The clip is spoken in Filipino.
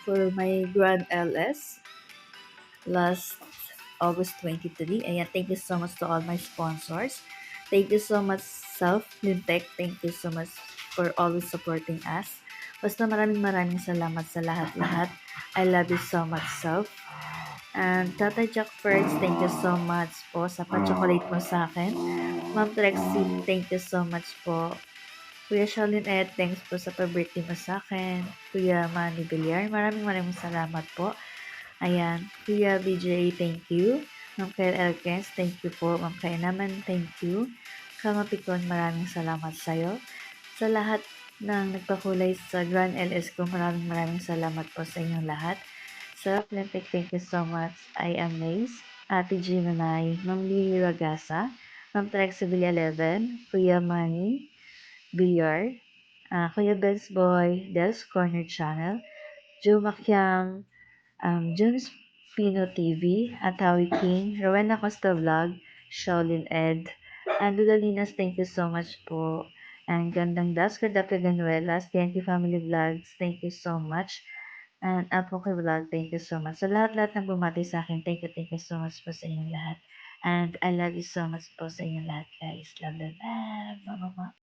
for my Grand LS last August 23. Ayan, thank you so much to all my sponsors. Thank you so much, Self Lintech. Thank you so much for always supporting us. Basta maraming salamat sa lahat-lahat. I love you so much, Self. And Tata Jack First, thank you so much po sa pa-chocolate mo sa akin. Ma'am Trexie, thank you so much po. Kuya Shalin Ed, thanks po sa pa-birthday mo sa akin. Kuya Manny Villar, maraming salamat po. Ayan, Kuya BJ, thank you. Ma'am Kyle Elkens, thank you po. Ma'am Kaya naman, thank you. Kama Pikon, maraming salamat sa'yo. Sa lahat ng nagpakulay sa Grand LS ko, maraming salamat po sa inyong lahat. Sa Atlantic, thank you so much. I am Lace, Ate G Manay, Ma'am Lily Ragasa, Ma'am Trexie Villa 11, Kuya Manny Villar, Kuya Ben's Boy, Del's Corner Channel, Joe Makiang, Jones Pino TV, Atawi King, Rowena Costa Vlog, Shaolin Ed, and Dudalinas, thank you so much po. And Gandang Das, Kardapia Ganuelas, TNT Family Vlogs, thank you so much. And Apoke Vlog, thank you so much. Sa lahat-lahat ng bumati sa akin, thank you so much po sa inyong lahat. And I love you so much po sa inyong lahat, guys. Love, love, love. Mama.